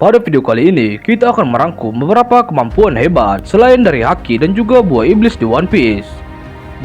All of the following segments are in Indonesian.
Pada video kali ini, kita akan merangkum beberapa kemampuan hebat selain dari haki dan juga buah iblis di One Piece.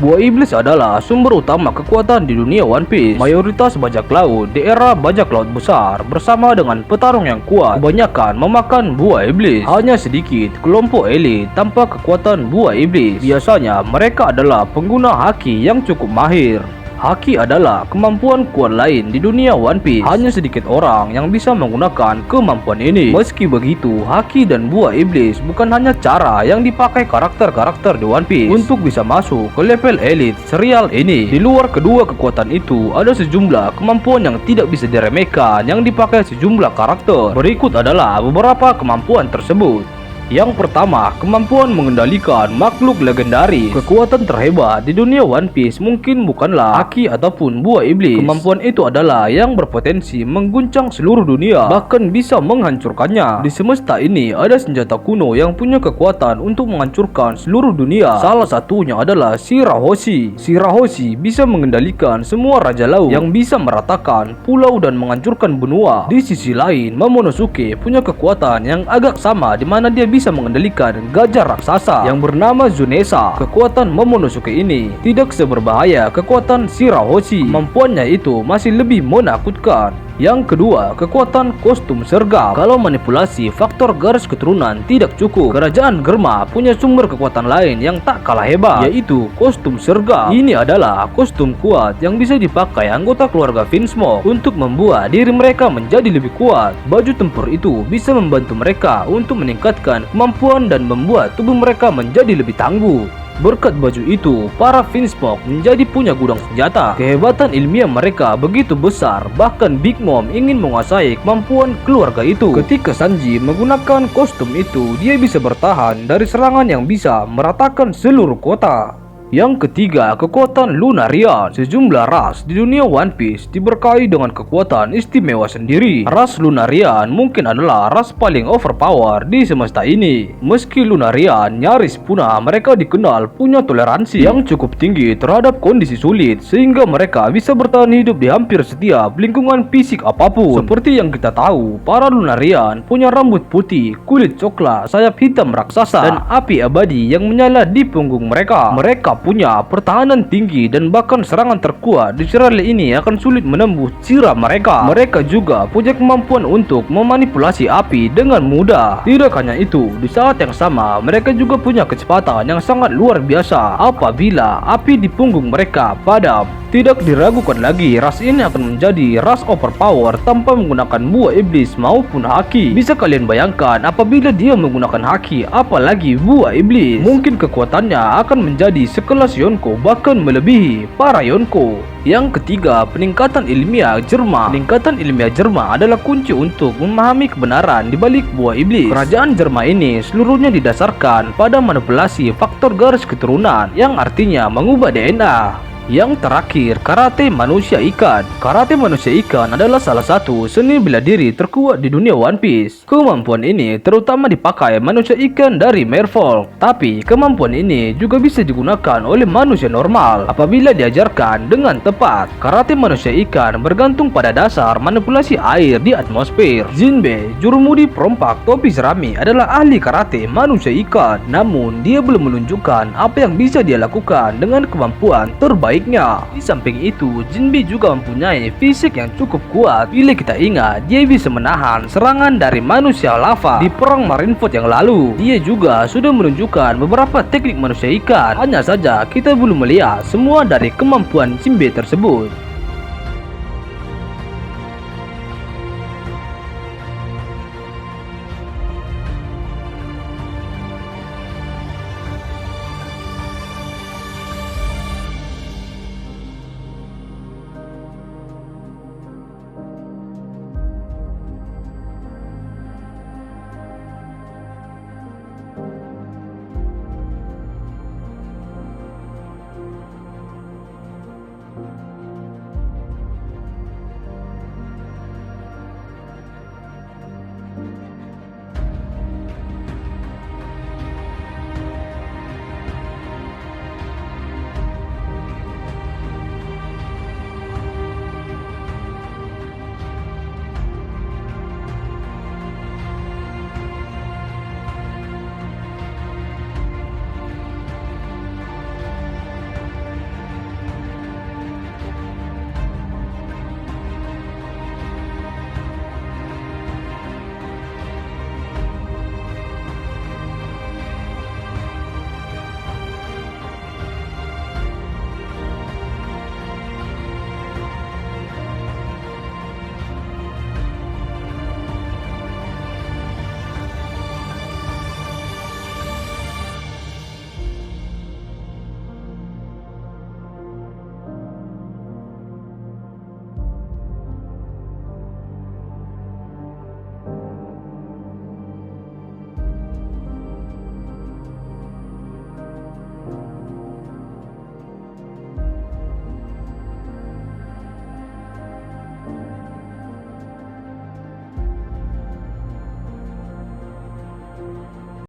Buah iblis adalah sumber utama kekuatan di dunia One Piece. Mayoritas bajak laut di era bajak laut besar bersama dengan petarung yang kuat kebanyakan memakan buah iblis. Hanya sedikit kelompok elit tanpa kekuatan buah iblis. Biasanya mereka adalah pengguna haki yang cukup mahir. Haki adalah kemampuan kuat lain di dunia One Piece. Hanya sedikit orang yang bisa menggunakan kemampuan ini. Meski begitu, haki dan buah iblis bukan hanya cara yang dipakai karakter-karakter di One Piece untuk bisa masuk ke level elit serial ini. Di luar kedua kekuatan itu, ada sejumlah kemampuan yang tidak bisa diremehkan yang dipakai sejumlah karakter. Berikut adalah beberapa kemampuan tersebut. Yang pertama, kemampuan mengendalikan makhluk legendaris. Kekuatan terhebat di dunia One Piece mungkin bukanlah haki ataupun buah iblis. Kemampuan itu adalah yang berpotensi mengguncang seluruh dunia, bahkan bisa menghancurkannya. Di semesta ini ada senjata kuno yang punya kekuatan untuk menghancurkan seluruh dunia. Salah satunya adalah Shirahoshi. Shirahoshi bisa mengendalikan semua raja laut yang bisa meratakan pulau dan menghancurkan benua. Di sisi lain, Momonosuke punya kekuatan yang agak sama, di mana dia bisa mengendalikan gajah raksasa yang bernama Zunesa. Kekuatan Momonosuke ini tidak seberbahaya kekuatan Shirahoshi. Kemampuannya itu masih lebih menakutkan. Yang kedua, kekuatan kostum sergap. Kalau manipulasi faktor garis keturunan tidak cukup, kerajaan Germa punya sumber kekuatan lain yang tak kalah hebat, yaitu kostum sergap. Ini adalah kostum kuat yang bisa dipakai anggota keluarga Vinsmoke untuk membuat diri mereka menjadi lebih kuat. Baju tempur itu bisa membantu mereka untuk meningkatkan kemampuan dan membuat tubuh mereka menjadi lebih tangguh. Berkat baju itu, para Vinsmoke menjadi punya gudang senjata. Kehebatan ilmiah mereka begitu besar, bahkan Big Mom ingin menguasai kemampuan keluarga itu. Ketika Sanji menggunakan kostum itu, dia bisa bertahan dari serangan yang bisa meratakan seluruh kota. Yang ketiga, kekuatan Lunarian. Sejumlah ras di dunia One Piece diberkahi dengan kekuatan istimewa sendiri. Ras Lunarian mungkin adalah ras paling overpower di semesta ini. Meski Lunarian nyaris punah, mereka dikenal punya toleransi yang cukup tinggi terhadap kondisi sulit, sehingga mereka bisa bertahan hidup di hampir setiap lingkungan fisik apapun. Seperti yang kita tahu, para Lunarian punya rambut putih, kulit coklat, sayap hitam raksasa, dan api abadi yang menyala di punggung mereka. Mereka punya pertahanan tinggi dan bahkan serangan terkuat di serial ini akan sulit menembus cira mereka. Mereka juga punya kemampuan untuk memanipulasi api dengan mudah. Tidak hanya itu, di saat yang sama mereka juga punya kecepatan yang sangat luar biasa apabila api di punggung mereka padam. Tidak diragukan lagi, ras ini akan menjadi ras overpower tanpa menggunakan buah iblis maupun haki. Bisa kalian bayangkan apabila dia menggunakan haki apalagi buah iblis, mungkin kekuatannya akan menjadi sekelas Yonko, bahkan melebihi para Yonko. Yang ketiga, peningkatan ilmiah Germa. Peningkatan ilmiah Germa adalah kunci untuk memahami kebenaran di balik buah iblis. Kerajaan Germa ini seluruhnya didasarkan pada manipulasi faktor garis keturunan, yang artinya mengubah DNA. Yang terakhir, karate manusia ikan. Karate manusia ikan adalah salah satu seni bela diri terkuat di dunia One Piece. Kemampuan ini terutama dipakai manusia ikan dari Merfolk, tapi kemampuan ini juga bisa digunakan oleh manusia normal apabila diajarkan dengan tepat. Karate manusia ikan bergantung pada dasar manipulasi air di atmosfer. Jinbe, jurumudi perompak topi jerami, adalah ahli karate manusia ikan, namun dia belum menunjukkan apa yang bisa dia lakukan dengan kemampuan terbaik. Di samping itu, Jinbe juga mempunyai fisik yang cukup kuat. Bila kita ingat, dia bisa menahan serangan dari manusia lava di perang Marineford yang lalu. Dia juga sudah menunjukkan beberapa teknik manusia ikan. Hanya saja kita belum melihat semua dari kemampuan Jinbe tersebut.